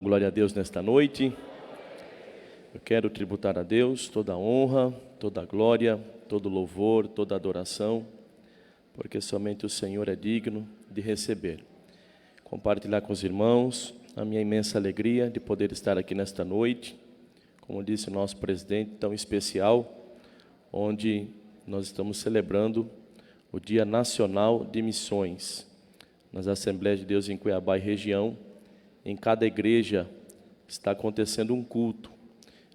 Glória a Deus nesta noite. Eu quero tributar a Deus toda a honra, toda a glória, todo o louvor, toda a adoração, porque somente o Senhor é digno de receber. Compartilhar com os irmãos a minha imensa alegria de poder estar aqui nesta noite, como disse o nosso presidente, tão especial, onde nós estamos celebrando o Dia Nacional de Missões, nas Assembleias de Deus em Cuiabá e região. Em cada igreja está acontecendo um culto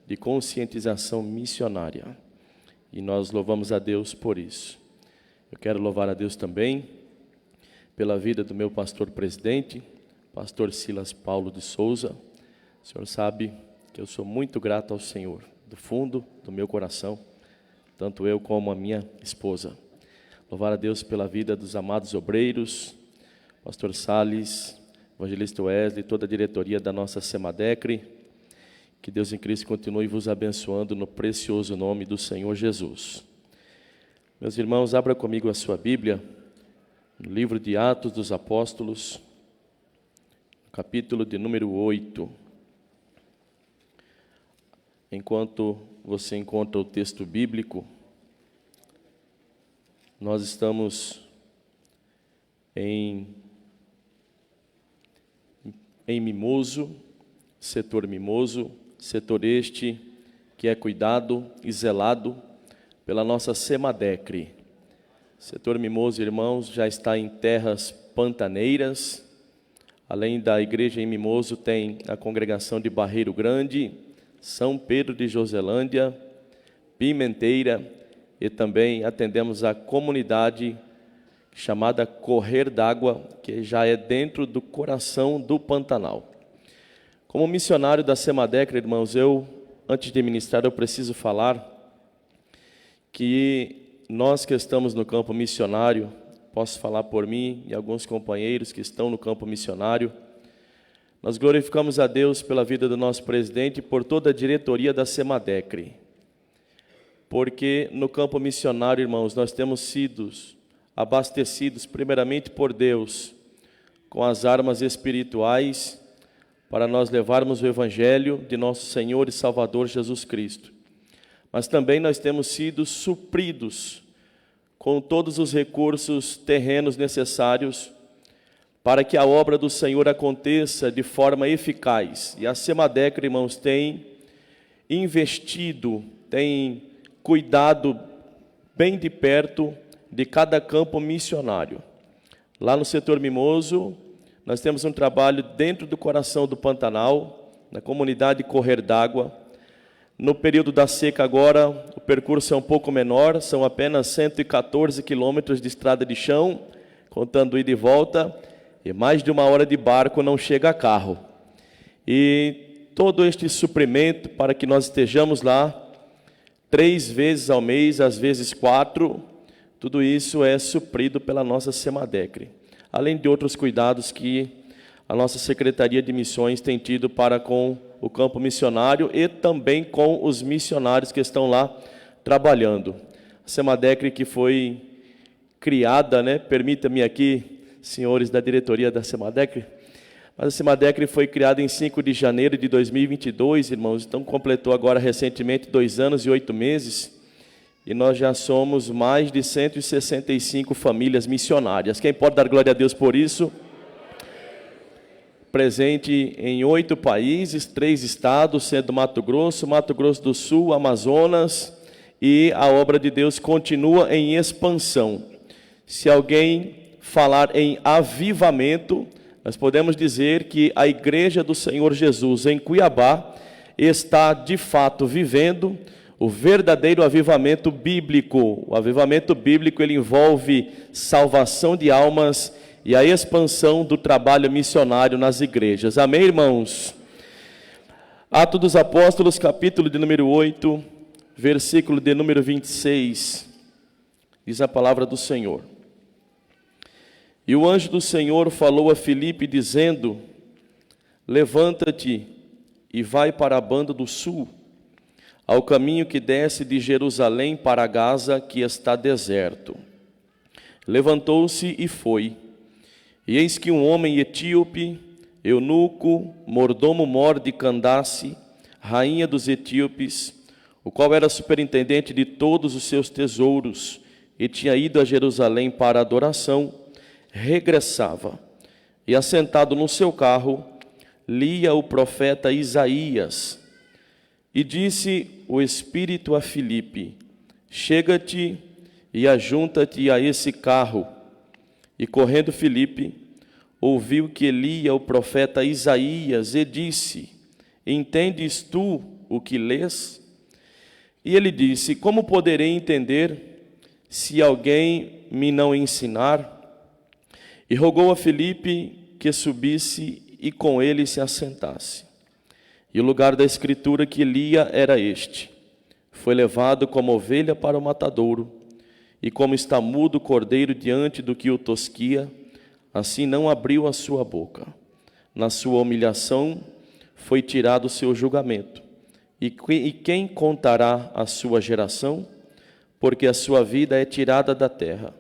de conscientização missionária. E nós louvamos a Deus por isso. Eu quero louvar a Deus também pela vida do meu pastor presidente, pastor Silas Paulo de Souza. O senhor sabe que eu sou muito grato ao Senhor, do fundo do meu coração, tanto eu como a minha esposa. Louvar a Deus pela vida dos amados obreiros, pastor Salles, evangelista Wesley, toda a diretoria da nossa Semadecre. Que Deus em Cristo continue vos abençoando no precioso nome do Senhor Jesus. Meus irmãos, abra comigo a sua Bíblia, no livro de Atos dos Apóstolos, capítulo de número 8. Enquanto você encontra o texto bíblico, nós estamos em Mimoso, setor este que é cuidado e zelado pela nossa Semadecre. Setor Mimoso, irmãos, já está em terras pantaneiras. Além da igreja em Mimoso, tem a congregação de Barreiro Grande, São Pedro de Joselândia, Pimenteira, e também atendemos a comunidade chamada Correr d'Água, que já é dentro do coração do Pantanal. Como missionário da Semadecre, irmãos, antes de ministrar, eu preciso falar que nós que estamos no campo missionário, posso falar por mim e alguns companheiros que estão no campo missionário, nós glorificamos a Deus pela vida do nosso presidente e por toda a diretoria da Semadecre. Porque no campo missionário, irmãos, nós temos sido abastecidos primeiramente por Deus, com as armas espirituais, para nós levarmos o Evangelho de nosso Senhor e Salvador Jesus Cristo. Mas também nós temos sido supridos com todos os recursos terrenos necessários para que a obra do Senhor aconteça de forma eficaz. E a Semadecre, irmãos, tem investido, tem cuidado bem de perto de cada campo missionário. Lá no setor Mimoso, nós temos um trabalho dentro do coração do Pantanal, na comunidade Correr d'Água. No período da seca agora, o percurso é um pouco menor, são apenas 114 quilômetros de estrada de chão, contando ida e volta, e mais de 1 hora de barco, não chega a carro. E todo este suprimento para que nós estejamos lá 3 vezes ao mês, às vezes 4, tudo isso é suprido pela nossa Semadecre, além de outros cuidados que a nossa Secretaria de Missões tem tido para com o campo missionário e também com os missionários que estão lá trabalhando. A Semadecre que foi criada, permita-me aqui, senhores da diretoria da Semadecre, mas a Semadecre foi criada em 5 de janeiro de 2022, irmãos, então completou agora recentemente 2 anos e 8 meses, e nós já somos mais de 165 famílias missionárias. Quem pode dar glória a Deus por isso? Presente em 8 países, 3 estados, sendo Mato Grosso do Sul, Amazonas, e a obra de Deus continua em expansão. Se alguém falar em avivamento, nós podemos dizer que a Igreja do Senhor Jesus em Cuiabá está de fato vivendo o verdadeiro avivamento bíblico. O avivamento bíblico, ele envolve salvação de almas e a expansão do trabalho missionário nas igrejas. Amém, irmãos? Atos dos Apóstolos, capítulo de número 8, versículo de número 26, diz a palavra do Senhor. E o anjo do Senhor falou a Filipe, dizendo: levanta-te e vai para a banda do sul, ao caminho que desce de Jerusalém para Gaza, que está deserto. Levantou-se e foi. E eis que um homem etíope, eunuco, mordomo-mor de Candace, rainha dos etíopes, o qual era superintendente de todos os seus tesouros e tinha ido a Jerusalém para a adoração, regressava e, assentado no seu carro, lia o profeta Isaías. E disse o Espírito a Filipe: chega-te e ajunta-te a esse carro. E correndo Filipe, ouviu que lia o profeta Isaías e disse: entendes tu o que lês? E ele disse: como poderei entender se alguém me não ensinar? E rogou a Filipe que subisse e com ele se assentasse. E o lugar da escritura que lia era este: foi levado como ovelha para o matadouro, e como está mudo o cordeiro diante do que o tosquia, assim não abriu a sua boca. Na sua humilhação foi tirado o seu julgamento. E quem contará a sua geração? Porque a sua vida é tirada da terra.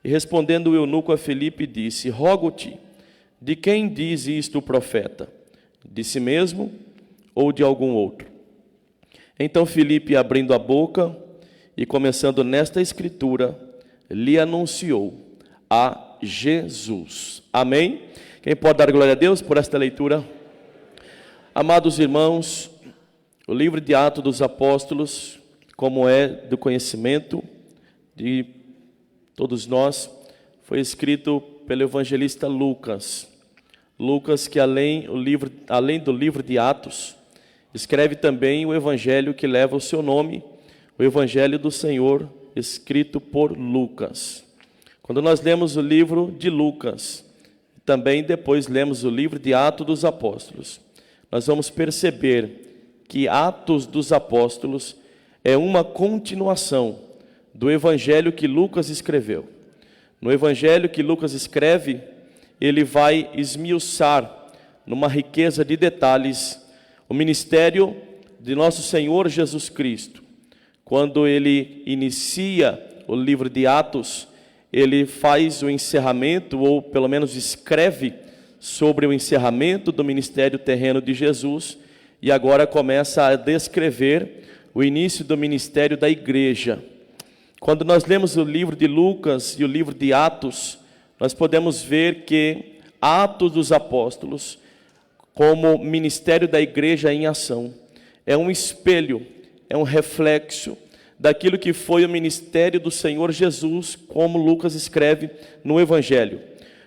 E respondendo o eunuco a Filipe, disse: rogo-te, de quem diz isto o profeta? De si mesmo ou de algum outro? Então Filipe, abrindo a boca e começando nesta escritura, lhe anunciou a Jesus. Amém? Quem pode dar glória a Deus por esta leitura? Amados irmãos, o livro de Atos dos Apóstolos, como é do conhecimento de todos nós, foi escrito pelo evangelista Lucas. Lucas, que além do livro de Atos, escreve também o evangelho que leva o seu nome, o Evangelho do Senhor, escrito por Lucas. Quando nós lemos o livro de Lucas, também depois lemos o livro de Atos dos Apóstolos, nós vamos perceber que Atos dos Apóstolos é uma continuação do Evangelho que Lucas escreveu. No Evangelho que Lucas escreve, ele vai esmiuçar, numa riqueza de detalhes, o ministério de nosso Senhor Jesus Cristo. Quando ele inicia o livro de Atos, ele faz o encerramento, ou pelo menos escreve sobre o encerramento do ministério terreno de Jesus, e agora começa a descrever o início do ministério da igreja. Quando nós lemos o livro de Lucas e o livro de Atos, nós podemos ver que Atos dos Apóstolos, como ministério da igreja em ação, é um espelho, é um reflexo daquilo que foi o ministério do Senhor Jesus, como Lucas escreve no Evangelho.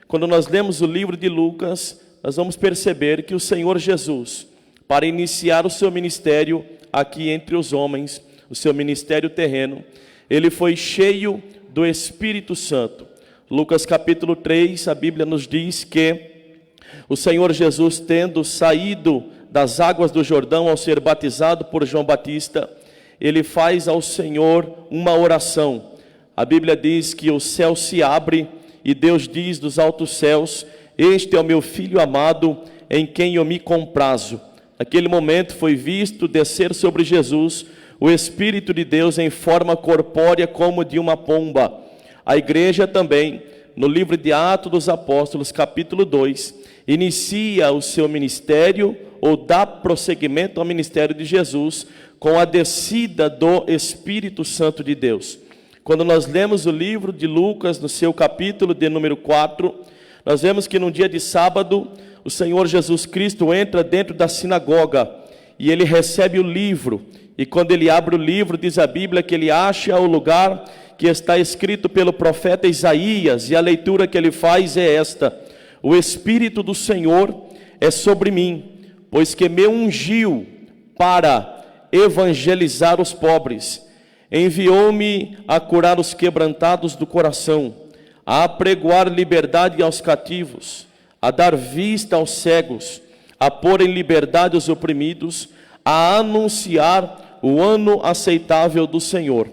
Quando nós lemos o livro de Lucas, nós vamos perceber que o Senhor Jesus, para iniciar o seu ministério aqui entre os homens, o seu ministério terreno, ele foi cheio do Espírito Santo. Lucas capítulo 3, a Bíblia nos diz que o Senhor Jesus, tendo saído das águas do Jordão ao ser batizado por João Batista, ele faz ao Senhor uma oração. A Bíblia diz que o céu se abre e Deus diz dos altos céus: este é o meu filho amado, em quem eu me comprazo. Naquele momento foi visto descer sobre Jesus o Espírito de Deus em forma corpórea como de uma pomba. A igreja também, no livro de Atos dos Apóstolos, capítulo 2, inicia o seu ministério, ou dá prosseguimento ao ministério de Jesus, com a descida do Espírito Santo de Deus. Quando nós lemos o livro de Lucas, no seu capítulo de número 4, nós vemos que num dia de sábado, o Senhor Jesus Cristo entra dentro da sinagoga, e ele recebe o livro, e quando ele abre o livro, diz a Bíblia que ele acha o lugar que está escrito pelo profeta Isaías, e a leitura que ele faz é esta: o Espírito do Senhor é sobre mim, pois que me ungiu para evangelizar os pobres, enviou-me a curar os quebrantados do coração, a apregoar liberdade aos cativos, a dar vista aos cegos, a pôr em liberdade os oprimidos, a anunciar o ano aceitável do Senhor.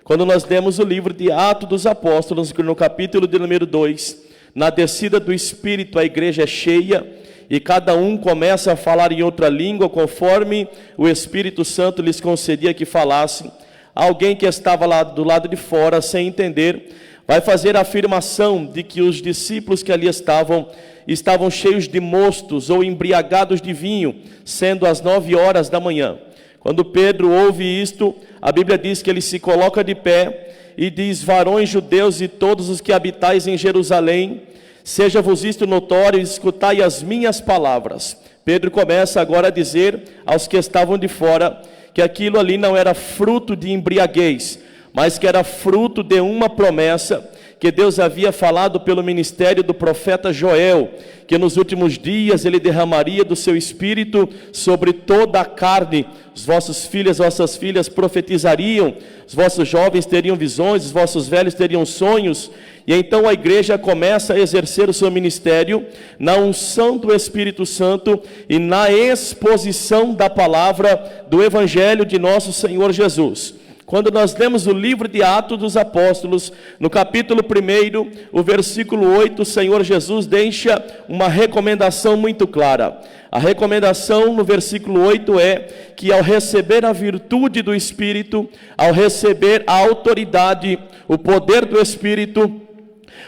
Quando nós lemos o livro de Atos dos Apóstolos, no capítulo de número 2, na descida do Espírito, a igreja é cheia, e cada um começa a falar em outra língua, conforme o Espírito Santo lhes concedia que falassem. Alguém que estava lá do lado de fora, sem entender, vai fazer a afirmação de que os discípulos que ali estavam cheios de mostos ou embriagados de vinho, sendo as 9 horas da manhã. Quando Pedro ouve isto, a Bíblia diz que ele se coloca de pé e diz: varões judeus e todos os que habitais em Jerusalém, seja-vos isto notório, escutai as minhas palavras. Pedro começa agora a dizer aos que estavam de fora que aquilo ali não era fruto de embriaguez, mas que era fruto de uma promessa que Deus havia falado pelo ministério do profeta Joel, que nos últimos dias ele derramaria do seu espírito sobre toda a carne. Os vossos filhos, vossas filhas profetizariam, os vossos jovens teriam visões, os vossos velhos teriam sonhos. E então a igreja começa a exercer o seu ministério na unção do Espírito Santo e na exposição da palavra do Evangelho de nosso Senhor Jesus. Quando nós lemos o livro de Atos dos Apóstolos, no capítulo 1, o versículo 8, o Senhor Jesus deixa uma recomendação muito clara. A recomendação no versículo 8 é que ao receber a virtude do Espírito, ao receber a autoridade, o poder do Espírito,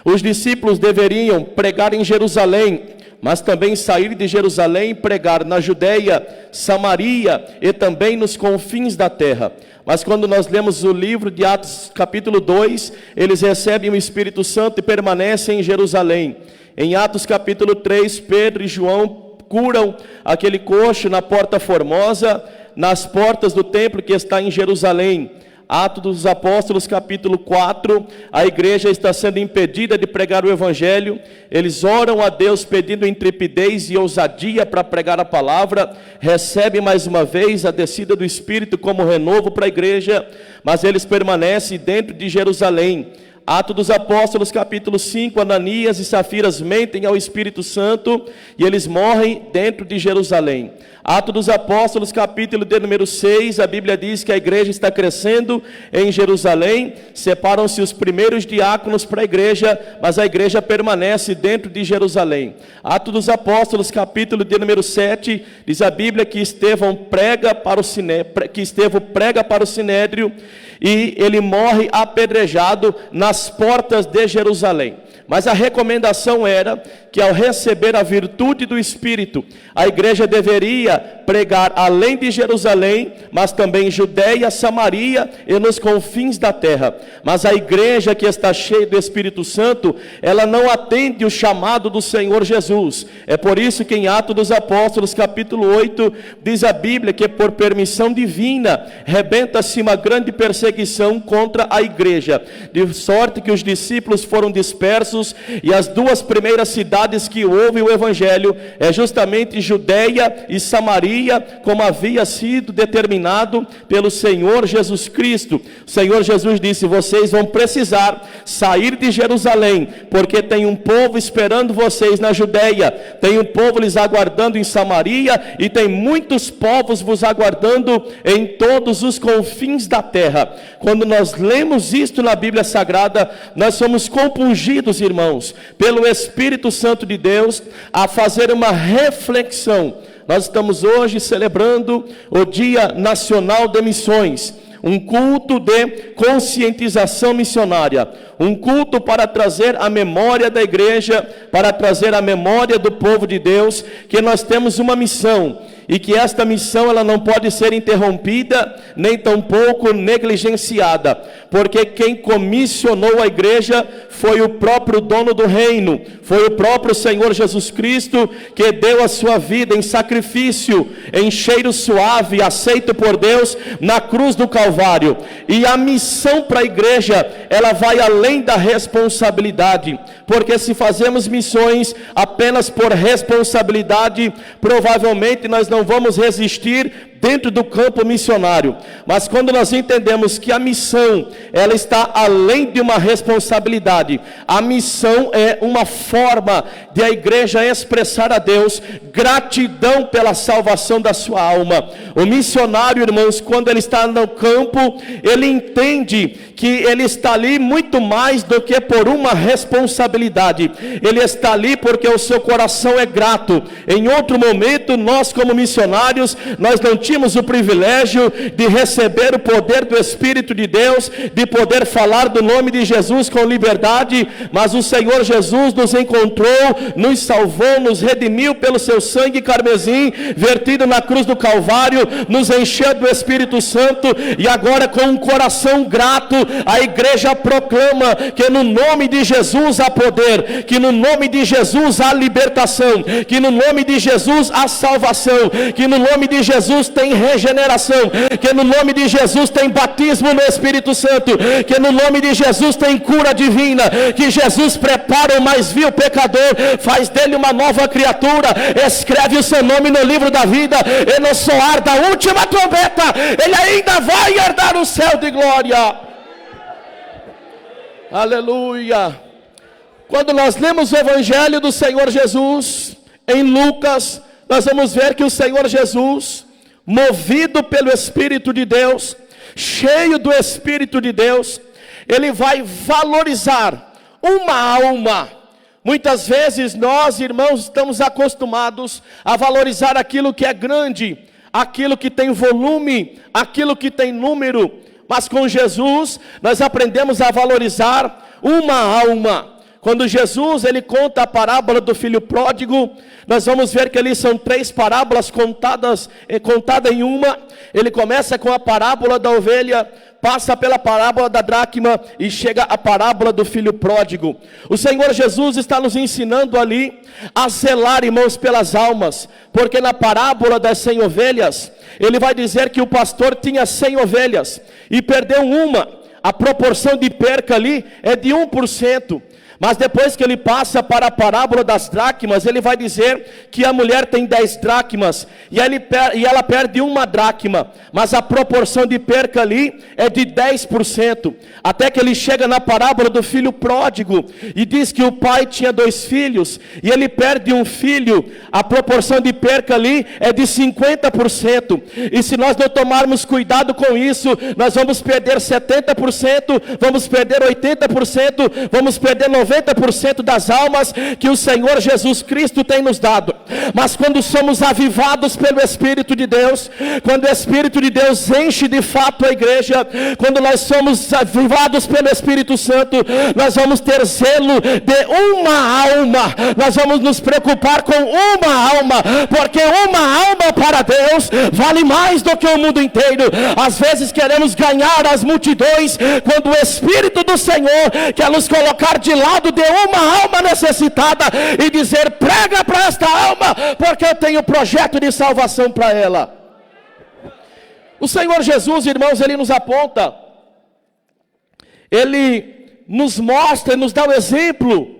os discípulos deveriam pregar em Jerusalém, mas também sair de Jerusalém e pregar na Judeia, Samaria e também nos confins da terra. Mas quando nós lemos o livro de Atos capítulo 2, eles recebem o Espírito Santo e permanecem em Jerusalém. Em Atos capítulo 3, Pedro e João curam aquele coxo na Porta Formosa, nas portas do templo que está em Jerusalém. Atos dos Apóstolos capítulo 4, a igreja está sendo impedida de pregar o Evangelho, eles oram a Deus pedindo intrepidez e ousadia para pregar a palavra, recebem mais uma vez a descida do Espírito como renovo para a igreja, mas eles permanecem dentro de Jerusalém. Atos dos Apóstolos capítulo 5, Ananias e Safiras mentem ao Espírito Santo e eles morrem dentro de Jerusalém. Atos dos Apóstolos capítulo de número 6, a Bíblia diz que a igreja está crescendo em Jerusalém, separam-se os primeiros diáconos para a igreja, mas a igreja permanece dentro de Jerusalém. Atos dos Apóstolos capítulo de número 7, diz a Bíblia que Estevão prega para o Sinédrio e ele morre apedrejado nas portas de Jerusalém. Mas a recomendação era que ao receber a virtude do Espírito, a igreja deveria pregar além de Jerusalém, mas também Judeia, Samaria e nos confins da terra. Mas a igreja que está cheia do Espírito Santo, ela não atende o chamado do Senhor Jesus. É por isso que em Atos dos Apóstolos capítulo 8, diz a Bíblia que por permissão divina, rebenta-se uma grande perseguição contra a igreja, de sorte que os discípulos foram dispersos, e as 2 primeiras cidades que ouvem o Evangelho é justamente Judeia e Samaria, como havia sido determinado pelo Senhor Jesus Cristo. O Senhor Jesus disse: vocês vão precisar sair de Jerusalém, porque tem um povo esperando vocês na Judeia, tem um povo lhes aguardando em Samaria, e tem muitos povos vos aguardando em todos os confins da terra. Quando nós lemos isto na Bíblia Sagrada, nós somos compungidos, irmãos, pelo Espírito Santo de Deus, a fazer uma reflexão. Nós estamos hoje celebrando o Dia Nacional de Missões, um culto de conscientização missionária, um culto para trazer a memória da igreja, para trazer a memória do povo de Deus, que nós temos uma missão, e que esta missão ela não pode ser interrompida, nem tampouco negligenciada, porque quem comissionou a igreja foi o próprio dono do reino, foi o próprio Senhor Jesus Cristo, que deu a sua vida em sacrifício, em cheiro suave, aceito por Deus, na cruz do Calvário. E a missão para a igreja, ela vai além da responsabilidade, porque se fazemos missões apenas por responsabilidade, provavelmente nós não vamos resistir dentro do campo missionário. Mas quando nós entendemos que a missão, ela está além de uma responsabilidade, a missão é uma forma de a igreja expressar a Deus gratidão pela salvação da sua alma. O missionário, irmãos, quando ele está no campo, ele entende que ele está ali muito mais do que por uma responsabilidade. Ele está ali porque o seu coração é grato. Em outro momento, nós como missionários, nós não tínhamos tínhamos o privilégio de receber o poder do Espírito de Deus, de poder falar do nome de Jesus com liberdade, mas o Senhor Jesus nos encontrou, nos salvou, nos redimiu pelo seu sangue carmesim, vertido na cruz do Calvário, nos encheu do Espírito Santo, e agora com um coração grato, a igreja proclama que no nome de Jesus há poder, que no nome de Jesus há libertação, que no nome de Jesus há salvação, que no nome de Jesus tem regeneração, que no nome de Jesus tem batismo no Espírito Santo, que no nome de Jesus tem cura divina, que Jesus prepara o mais vil pecador, faz dele uma nova criatura, escreve o seu nome no livro da vida, e no soar da última trombeta, ele ainda vai herdar o céu de glória. Aleluia. Quando nós lemos o Evangelho do Senhor Jesus, em Lucas, nós vamos ver que o Senhor Jesus, movido pelo Espírito de Deus, cheio do Espírito de Deus, ele vai valorizar uma alma. Muitas vezes nós, irmãos, estamos acostumados a valorizar aquilo que é grande, aquilo que tem volume, aquilo que tem número, mas com Jesus nós aprendemos a valorizar uma alma. Quando Jesus ele conta a parábola do filho pródigo, nós vamos ver que ali são 3 parábolas contadas em uma. Ele começa com a parábola da ovelha, passa pela parábola da dracma e chega a parábola do filho pródigo. O Senhor Jesus está nos ensinando ali a zelar, irmãos, pelas almas, porque na parábola das 100 ovelhas, ele vai dizer que o pastor tinha 100 ovelhas e perdeu uma. A proporção de perca ali é de 1%. Mas depois que ele passa para a parábola das dracmas, ele vai dizer que a mulher tem 10 dracmas e ela perde 1 dracma, mas a proporção de perca ali é de 10%, até que ele chega na parábola do filho pródigo e diz que o pai tinha 2 filhos e ele perde 1 filho, a proporção de perca ali é de 50%, e se nós não tomarmos cuidado com isso, nós vamos perder 70%, vamos perder 80%, vamos perder 90% das almas que o Senhor Jesus Cristo tem nos dado. Mas quando somos avivados pelo Espírito de Deus, quando o Espírito de Deus enche de fato a igreja, quando nós somos avivados pelo Espírito Santo, nós vamos ter zelo de uma alma, nós vamos nos preocupar com uma alma, porque uma alma para Deus vale mais do que o mundo inteiro. Às vezes queremos ganhar as multidões, quando o Espírito do Senhor quer nos colocar de lado de uma alma necessitada e dizer: prega para esta alma, porque eu tenho projeto de salvação para ela. O Senhor Jesus, irmãos, ele nos aponta, ele nos mostra, nos dá o exemplo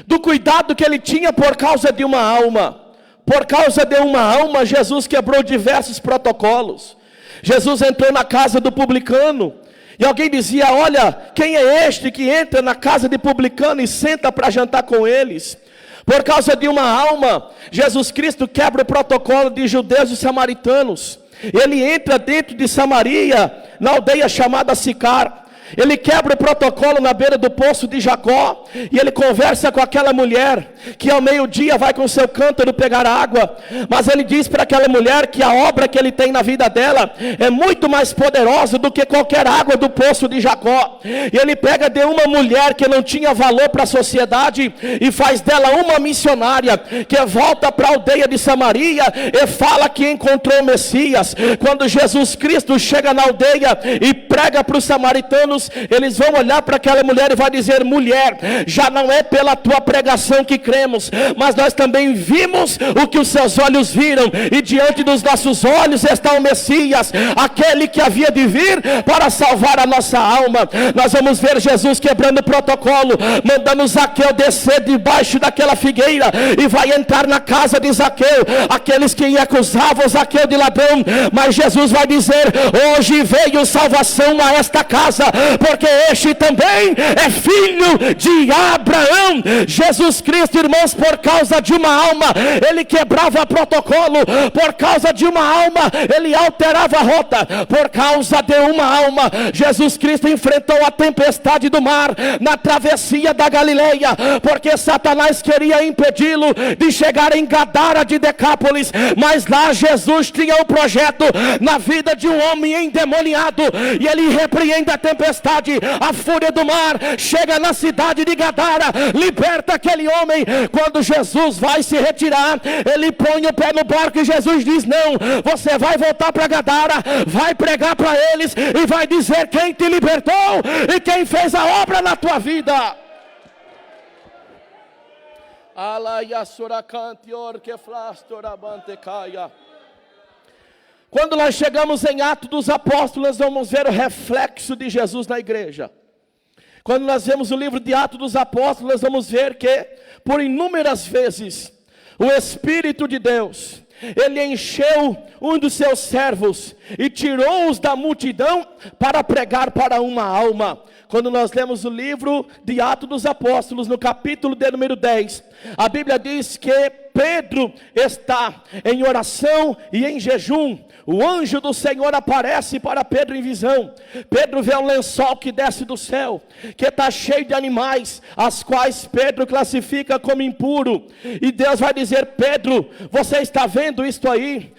do cuidado que ele tinha por causa de uma alma. Por causa de uma alma, Jesus quebrou diversos protocolos. Jesus entrou na casa do publicano e alguém dizia: olha, quem é este que entra na casa de publicano e senta para jantar com eles? Por causa de uma alma, Jesus Cristo quebra o protocolo de judeus e samaritanos. Ele entra dentro de Samaria, na aldeia chamada Sicar. Ele quebra o protocolo na beira do poço de Jacó, e ele conversa com aquela mulher, que ao meio-dia vai com seu cântaro pegar água, mas ele diz para aquela mulher que a obra que ele tem na vida dela, é muito mais poderosa do que qualquer água do poço de Jacó, e ele pega de uma mulher que não tinha valor para a sociedade, e faz dela uma missionária, que volta para a aldeia de Samaria, e fala que encontrou o Messias. Quando Jesus Cristo chega na aldeia, e prega para os samaritanos, eles vão olhar para aquela mulher e vai dizer: mulher, já não é pela tua pregação que cremos, mas nós também vimos o que os seus olhos viram, e diante dos nossos olhos está o Messias, aquele que havia de vir para salvar a nossa alma. Nós vamos ver Jesus quebrando o protocolo, mandando Zaqueu descer debaixo daquela figueira, e vai entrar na casa de Zaqueu, aqueles que acusavam Zaqueu de ladrão, mas Jesus vai dizer: hoje veio salvação a esta casa, porque este também é filho de Abraão. Jesus Cristo, irmãos, por causa de uma alma, ele quebrava protocolo. Por causa de uma alma, ele alterava a rota. Por causa de uma alma, Jesus Cristo enfrentou a tempestade do mar na travessia da Galileia, porque Satanás queria impedi-lo de chegar em Gadara de Decápolis, mas lá Jesus tinha um projeto na vida de um homem endemoniado, e ele repreende a tempestade, a fúria do mar, chega na cidade de Gadara, liberta aquele homem. Quando Jesus vai se retirar, ele põe o pé no barco e Jesus diz: não, você vai voltar para Gadara, vai pregar para eles e vai dizer quem te libertou e quem fez a obra na tua vida. Quando nós chegamos em Atos dos Apóstolos, nós vamos ver o reflexo de Jesus na igreja. Quando nós vemos o livro de Atos dos Apóstolos, nós vamos ver que por inúmeras vezes o Espírito de Deus, ele encheu um dos seus servos e tirou-os da multidão para pregar para uma alma. Quando nós lemos o livro de Atos dos Apóstolos, no capítulo de número 10, a Bíblia diz que Pedro está em oração e em jejum. O anjo do Senhor aparece para Pedro em visão. Pedro vê um lençol que desce do céu, que está cheio de animais, as quais Pedro classifica como impuro. E Deus vai dizer: Pedro, você está vendo isto aí?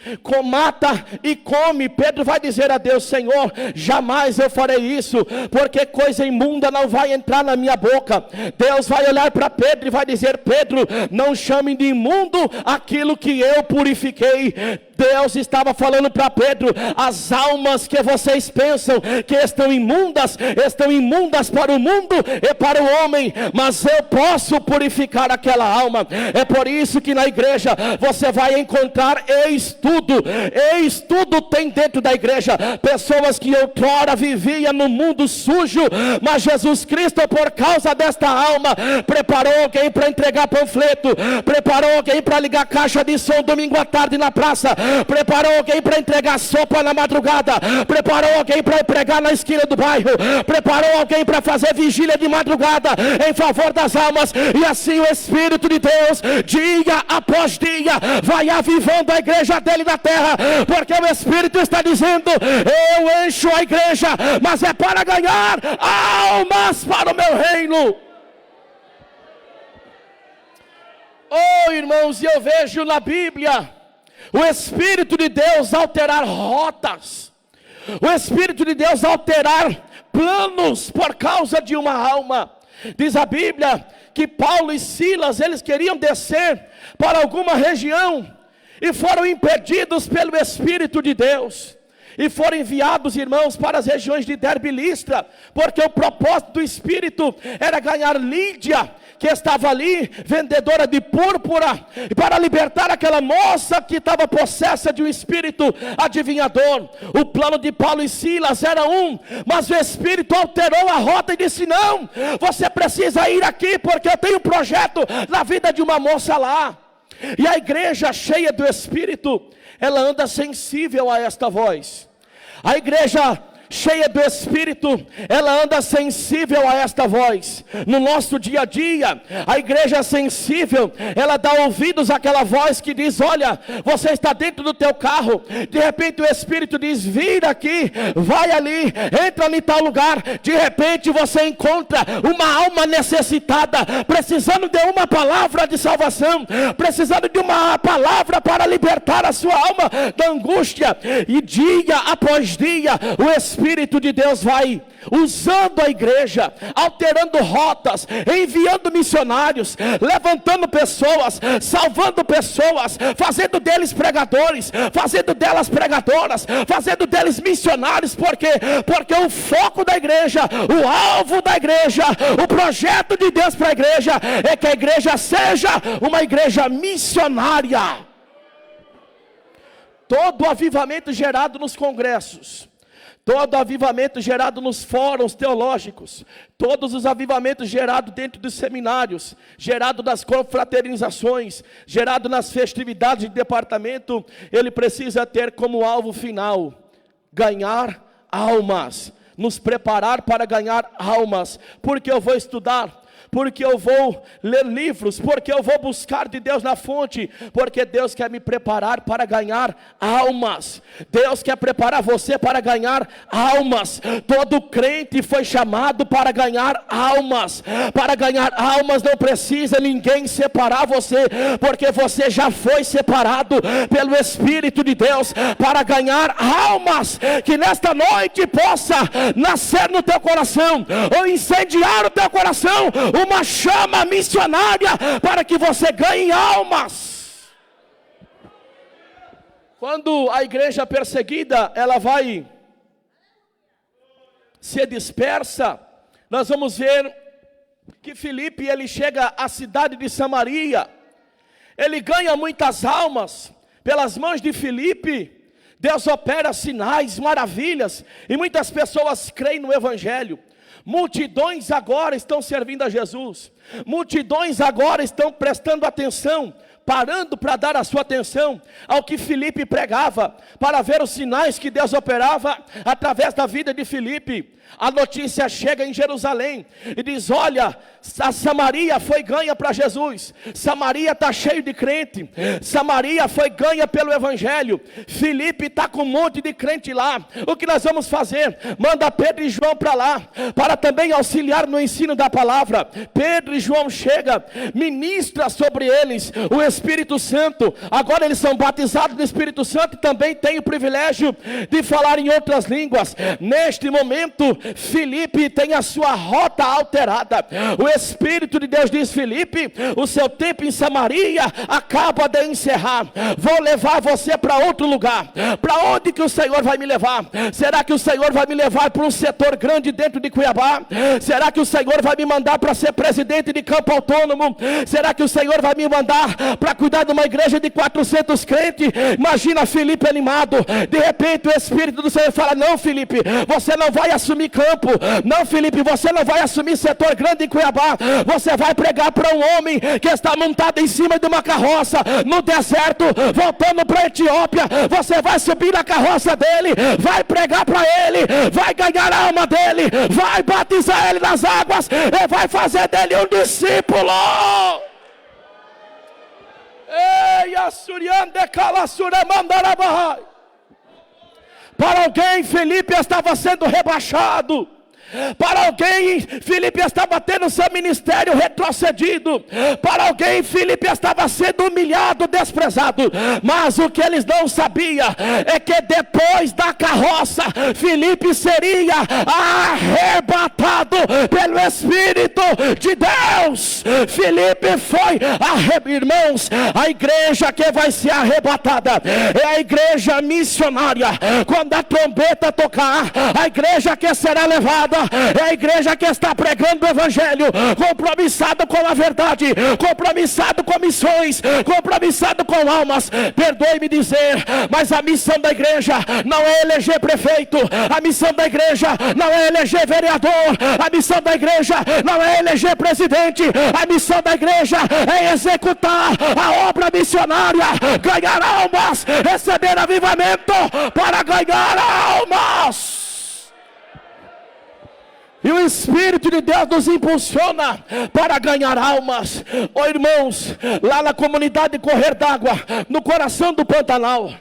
Mata e come. Pedro vai dizer a Deus: Senhor, jamais eu farei isso, porque coisa imunda não vai entrar na minha boca. Deus vai olhar para Pedro e vai dizer: Pedro, não chame de imundo aquilo que eu purifiquei. Deus estava falando para Pedro: as almas que vocês pensam que estão imundas para o mundo e para o homem, mas eu posso purificar aquela alma. É por isso que na igreja você vai encontrar estudo tem dentro da igreja, pessoas que outrora viviam no mundo sujo, mas Jesus Cristo, por causa desta alma, preparou alguém para entregar panfleto, preparou alguém para ligar caixa de som domingo à tarde na praça, preparou alguém para entregar sopa na madrugada, preparou alguém para pregar na esquina do bairro, preparou alguém para fazer vigília de madrugada em favor das almas. E assim o Espírito de Deus, dia após dia, vai avivando a igreja dele na terra, porque o Espírito está dizendo: eu encho a igreja, mas é para ganhar almas para o meu reino. Oh, irmãos, e eu vejo na Bíblia o Espírito de Deus alterar rotas, o Espírito de Deus alterar planos por causa de uma alma. Diz a Bíblia que Paulo e Silas, eles queriam descer para alguma região e foram impedidos pelo Espírito de Deus. E foram enviados, irmãos, para as regiões de Derbe e Listra, porque o propósito do Espírito era ganhar Lídia, que estava ali, vendedora de púrpura, para libertar aquela moça que estava possessa de um espírito adivinhador. O plano de Paulo e Silas era mas o Espírito alterou a rota e disse: não, você precisa ir aqui, porque eu tenho um projeto na vida de uma moça lá. E a igreja cheia do Espírito, ela anda sensível a esta voz. A igreja cheia do Espírito, ela anda sensível a esta voz. No nosso dia a dia, a igreja sensível, ela dá ouvidos àquela voz que diz: olha, você está dentro do teu carro, de repente o Espírito diz: vira aqui, vai ali, entra em tal lugar. De repente você encontra uma alma necessitada, precisando de uma palavra de salvação, precisando de uma palavra para libertar a sua alma da angústia. E dia após dia, o Espírito de Deus vai usando a igreja, alterando rotas, enviando missionários, levantando pessoas, salvando pessoas, fazendo deles pregadores, fazendo delas pregadoras, fazendo deles missionários. Por quê? Porque o foco da igreja, o alvo da igreja, o projeto de Deus para a igreja é que a igreja seja uma igreja missionária. Todo avivamento gerado nos congressos, todo avivamento gerado nos fóruns teológicos, todos os avivamentos gerados dentro dos seminários, gerado nas confraternizações, gerado nas festividades de departamento, ele precisa ter como alvo final ganhar almas nos preparar para ganhar almas, porque eu vou estudar, porque eu vou ler livros, porque eu vou buscar de Deus na fonte, porque Deus quer me preparar para ganhar almas. Deus quer preparar você para ganhar almas. Todo crente foi chamado para ganhar almas. Para ganhar almas não precisa ninguém separar você, porque você já foi separado pelo Espírito de Deus para ganhar almas. Que nesta noite possa nascer no teu coração, ou incendiar o teu coração, uma chama missionária para que você ganhe almas. Quando a igreja perseguida, ela vai se dispersa, nós vamos ver que Filipe, ele chega à cidade de Samaria, ele ganha muitas almas, pelas mãos de Filipe, Deus opera sinais, maravilhas, e muitas pessoas creem no Evangelho. Multidões agora estão servindo a Jesus, multidões agora estão prestando atenção, parando para dar a sua atenção ao que Filipe pregava, para ver os sinais que Deus operava através da vida de Filipe. A notícia chega em Jerusalém e diz: olha, a Samaria foi ganha para Jesus, Samaria está cheio de crente, Samaria foi ganha pelo Evangelho, Filipe está com um monte de crente lá. O que nós vamos fazer? Manda Pedro e João para lá, para também auxiliar no ensino da palavra. Pedro e João chegam, ministra sobre eles o Espírito Santo. Agora eles são batizados no Espírito Santo e também têm o privilégio de falar em outras línguas. Neste momento, Filipe tem a sua rota alterada. O Espírito de Deus diz: Filipe, o seu tempo em Samaria acaba de encerrar, vou levar você para outro lugar. Para onde que o Senhor vai me levar? Será que o Senhor vai me levar para um setor grande dentro de Cuiabá? Será que o Senhor vai me mandar para ser presidente de campo autônomo? Será que o Senhor vai me mandar para cuidar de uma igreja de 400 crentes? Imagina Filipe animado. De repente o Espírito do Senhor fala: não, Filipe, você não vai assumir campo. Não, Filipe, você não vai assumir setor grande em Cuiabá. Você vai pregar para um homem que está montado em cima de uma carroça no deserto, voltando para a Etiópia. Você vai subir na carroça dele, vai pregar para ele, vai ganhar a alma dele, vai batizar ele nas águas e vai fazer dele um discípulo. Ei, Assuriande Calassura Mandarabahai. Para alguém, Filipe estava sendo rebaixado. Para alguém, Filipe estava tendo seu ministério retrocedido. Para alguém, Filipe estava sendo humilhado, desprezado. Mas o que eles não sabiam é que depois da carroça, Filipe seria arrebatado pelo Espírito de Deus. Filipe foi irmãos, a igreja que vai ser arrebatada é a igreja missionária. Quando a trombeta tocar, a igreja que será levada é a igreja que está pregando o Evangelho, compromissado com a verdade, compromissado com missões, compromissado com almas. Perdoe-me dizer, mas a missão da igreja não é eleger prefeito, a missão da igreja não é eleger vereador, a missão da igreja não é eleger presidente, a missão da igreja é executar a obra missionária, ganhar almas, receber avivamento para ganhar almas. E o Espírito de Deus nos impulsiona para ganhar almas. Oh, irmãos, lá na comunidade Correr d'Água, no coração do Pantanal,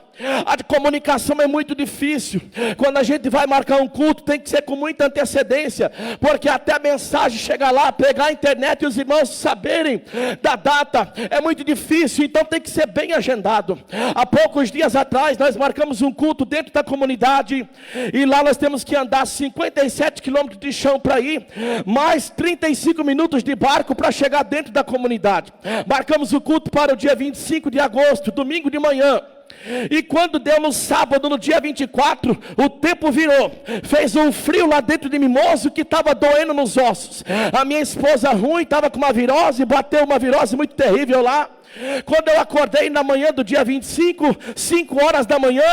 a comunicação é muito difícil. Quando a gente vai marcar um culto, tem que ser com muita antecedência, porque até a mensagem chegar lá, pegar a internet e os irmãos saberem da data, é muito difícil. Então tem que ser bem agendado. Há poucos dias atrás nós marcamos um culto dentro da comunidade, e lá nós temos que andar 57 quilômetros de chão para ir, mais 35 minutos de barco para chegar dentro da comunidade. Marcamos o culto para o dia 25 de agosto, domingo de manhã. E quando deu no sábado, no dia 24, o tempo virou, fez um frio lá dentro de Mimoso que estava doendo nos ossos. A minha esposa ruim estava com uma virose, bateu uma virose muito terrível lá. Quando eu acordei na manhã do dia 25, 5 horas da manhã,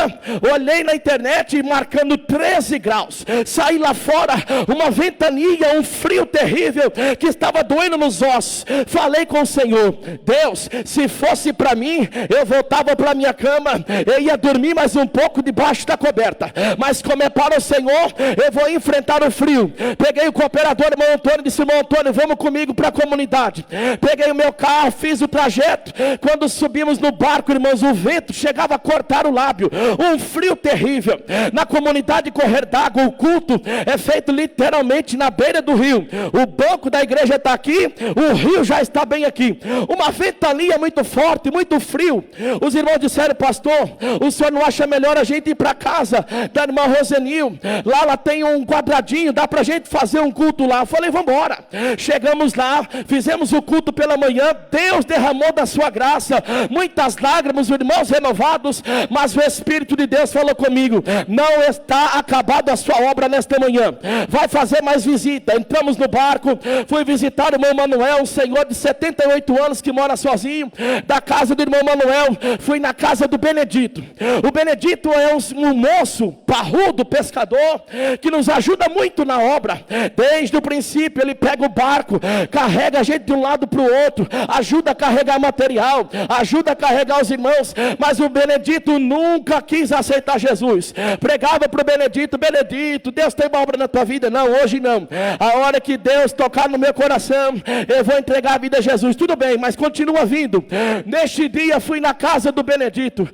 olhei na internet marcando 13 graus. Saí lá fora, uma ventania, um frio terrível que estava doendo nos ossos. Falei com o Senhor: Deus, se fosse para mim, eu voltava para minha cama, eu ia dormir mais um pouco debaixo da coberta, mas como é para o Senhor, eu vou enfrentar o frio. Peguei o cooperador, irmão Antônio, disse: irmão Antônio, vamos comigo para a comunidade. Peguei o meu carro, fiz o trajeto. Quando subimos no barco, irmãos, o vento chegava a cortar o lábio, um frio terrível. Na comunidade Correr d'Água, o culto é feito literalmente na beira do rio. O banco da igreja está aqui, o rio já está bem aqui. Uma ventania muito forte, muito frio. Os irmãos disseram: pastor, o senhor não acha melhor a gente ir para casa da irmã Rosenil? Lá ela tem um quadradinho, dá para a gente fazer um culto lá. Eu falei: vamos embora. Chegamos lá, fizemos o culto pela manhã. Deus derramou da sua graça, muitas lágrimas, irmãos renovados. Mas o Espírito de Deus falou comigo: não está acabada a sua obra nesta manhã, vai fazer mais visita. Entramos no barco, fui visitar o irmão Manuel, um senhor de 78 anos que mora sozinho. Da casa do irmão Manuel, fui na casa do Benedito. O Benedito é um moço parrudo, pescador, que nos ajuda muito na obra. Desde o princípio ele pega o barco, carrega a gente de um lado para o outro, ajuda a carregar material, ajuda a carregar os irmãos. Mas o Benedito nunca quis aceitar Jesus. Pregava para o Benedito: Benedito, Deus tem uma obra na tua vida. Não, hoje não. A hora que Deus tocar no meu coração, eu vou entregar a vida a Jesus. Tudo bem, mas continua vindo. Neste dia fui na casa do Benedito,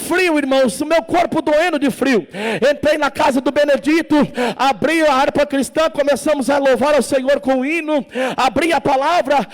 frio, irmãos, o meu corpo doendo de frio. Entrei na casa do Benedito, abri a harpa cristã, começamos a louvar ao Senhor com o hino. Abri a palavra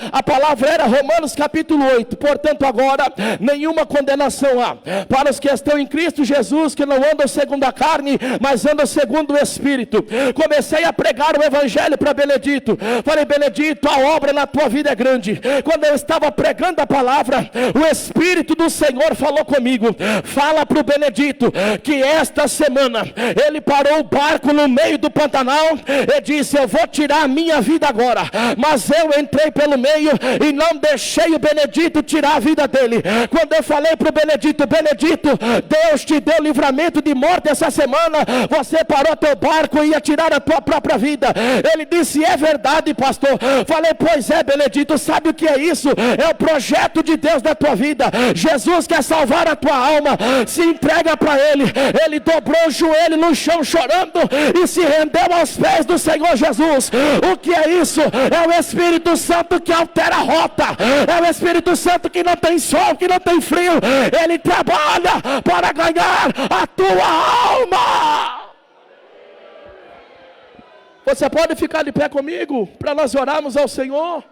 era Romanos capítulo 8. Portanto agora nenhuma condenação há para os que estão em Cristo Jesus, que não andam segundo a carne, mas andam segundo o Espírito. Comecei a pregar o evangelho para Benedito. Falei: Benedito, a obra na tua vida é grande. Quando eu estava pregando a palavra, o Espírito do Senhor falou comigo: fala para o Benedito que esta semana ele parou o barco no meio do Pantanal e disse: eu vou tirar a minha vida agora. Mas eu entrei pelo meio e não deixei o Benedito tirar a vida dele. Quando eu falei para o Benedito: Benedito, Deus te deu livramento de morte essa semana, você parou teu barco e ia tirar a tua própria vida. Ele disse: é verdade, pastor. Falei: pois é, Benedito, sabe o que é isso? É o projeto de Deus na tua vida. Jesus quer salvar a tua alma. Se entrega para Ele. Ele dobrou o joelho no chão chorando e se rendeu aos pés do Senhor Jesus. O que é isso? É o Espírito Santo que altera a rota. É o Espírito Santo que não tem sol, que não tem frio. Ele trabalha para ganhar a tua alma. Você pode ficar de pé comigo para nós orarmos ao Senhor?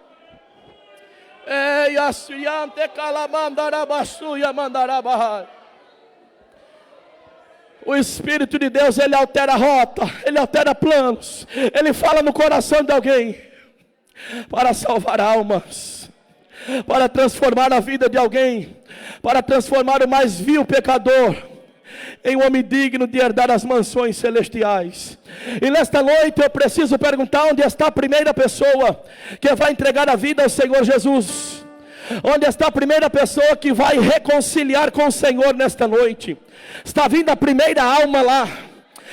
O Espírito de Deus, ele altera a rota, ele altera planos, ele fala no coração de alguém para salvar almas, para transformar a vida de alguém, para transformar o mais vil pecador em um homem digno de herdar as mansões celestiais. E nesta noite eu preciso perguntar: onde está a primeira pessoa que vai entregar a vida ao Senhor Jesus? Onde está a primeira pessoa que vai reconciliar com o Senhor nesta noite? Está vindo a primeira alma lá.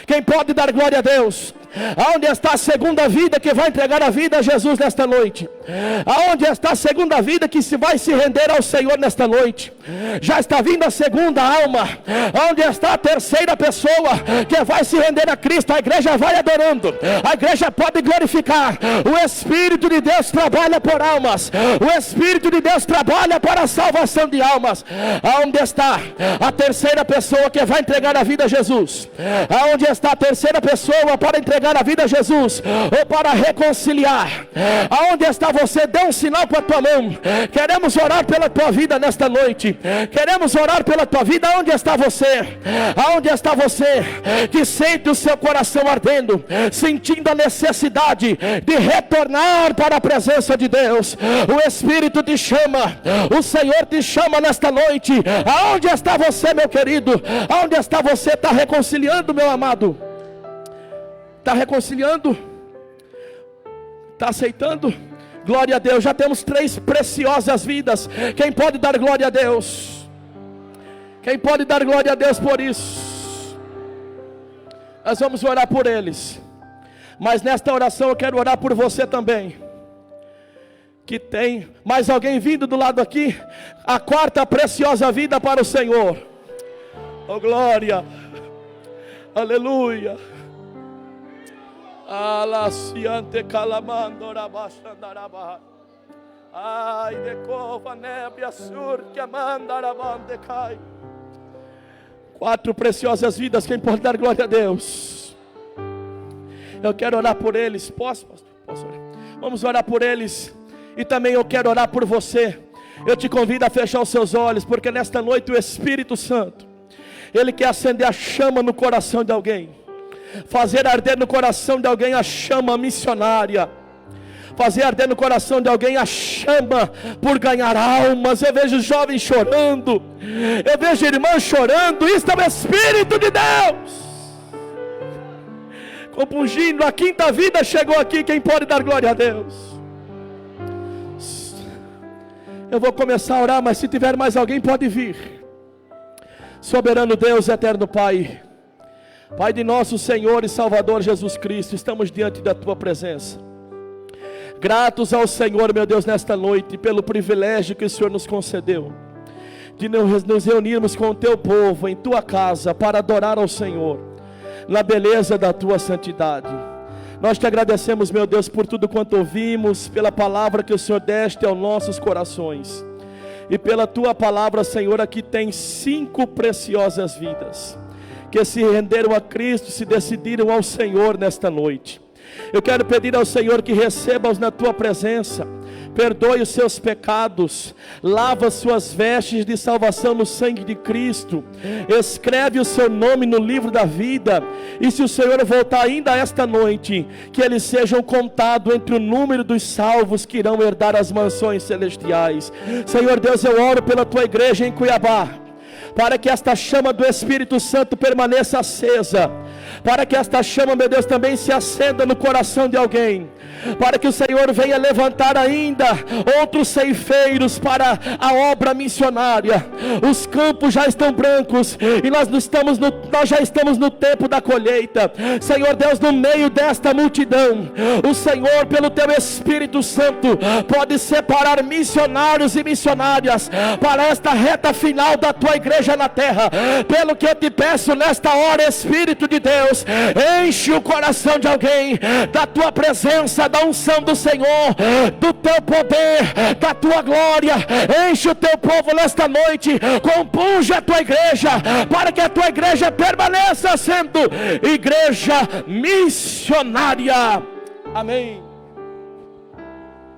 Quem pode dar glória a Deus? Aonde está a segunda vida que vai entregar a vida a Jesus nesta noite? Aonde está a segunda vida que vai se render ao Senhor nesta noite? Já está vindo a segunda alma. Aonde está a terceira pessoa que vai se render a Cristo? A igreja vai adorando, a igreja pode glorificar. O Espírito de Deus trabalha por almas, o Espírito de Deus trabalha para a salvação de almas. Aonde está a terceira pessoa que vai entregar a vida a Jesus? Aonde está a terceira pessoa para entregar a vida a Jesus, ou para reconciliar? Aonde está você? Dê um sinal com a tua mão. Queremos orar pela tua vida nesta noite. Queremos orar pela tua vida. Aonde está você? Aonde está você que sente o seu coração ardendo, sentindo a necessidade de retornar para a presença de Deus? O Espírito te chama, o Senhor te chama nesta noite. Aonde está você, meu querido? Aonde está você? Está reconciliando, meu amado? Está reconciliando? Está aceitando? Glória a Deus. Já temos 3 preciosas vidas. Quem pode dar glória a Deus? Quem pode dar glória a Deus por isso? Nós vamos orar por eles. Mas nesta oração eu quero orar por você também. Que tem mais alguém vindo do lado aqui? A 4ª preciosa vida para o Senhor. Oh glória. Aleluia. Alaciante calamando rabachandaraba. Ai de cova nebia sur que mandarabande cai. 4 preciosas vidas. Quem pode dar glória a Deus? Eu quero orar por eles. Posso, pastor? Posso orar? Vamos orar por eles. E também eu quero orar por você. Eu te convido a fechar os seus olhos, porque nesta noite o Espírito Santo, Ele quer acender a chama no coração de alguém, fazer arder no coração de alguém a chama missionária, fazer arder no coração de alguém a chama por ganhar almas. Eu vejo jovens chorando, eu vejo irmãs chorando. Isso é o Espírito de Deus compungindo. A 5ª vida chegou aqui. Quem pode dar glória a Deus? Eu vou começar a orar, mas se tiver mais alguém pode vir. Soberano Deus, eterno Pai, Pai de nosso Senhor e Salvador Jesus Cristo, estamos diante da Tua presença, gratos ao Senhor, meu Deus, nesta noite, pelo privilégio que o Senhor nos concedeu, de nos reunirmos com o Teu povo, em Tua casa, para adorar ao Senhor, na beleza da Tua santidade. Nós te agradecemos, meu Deus, por tudo quanto ouvimos, pela palavra que o Senhor deste aos nossos corações, e pela Tua palavra, Senhor, aqui tem 5 preciosas vidas, que se renderam a Cristo, se decidiram ao Senhor nesta noite. Eu quero pedir ao Senhor que receba-os na Tua presença, perdoe os seus pecados, lava as suas vestes de salvação no sangue de Cristo, escreve o seu nome no livro da vida, e se o Senhor voltar ainda esta noite, que eles sejam contados entre o número dos salvos que irão herdar as mansões celestiais. Senhor Deus, eu oro pela Tua igreja em Cuiabá, para que esta chama do Espírito Santo permaneça acesa, para que esta chama, meu Deus, também se acenda no coração de alguém, para que o Senhor venha levantar ainda outros ceifeiros para a obra missionária. Os campos já estão brancos e nós já estamos no tempo da colheita. Senhor Deus, no meio desta multidão, o Senhor, pelo Teu Espírito Santo, pode separar missionários e missionárias para esta reta final da Tua igreja na terra. Pelo que eu te peço nesta hora, Espírito de Deus, enche o coração de alguém da Tua presença, da unção do Senhor, do Teu poder, da Tua glória. Enche o Teu povo nesta noite, compunge a Tua igreja, para que a Tua igreja permaneça sendo igreja missionária. Amém.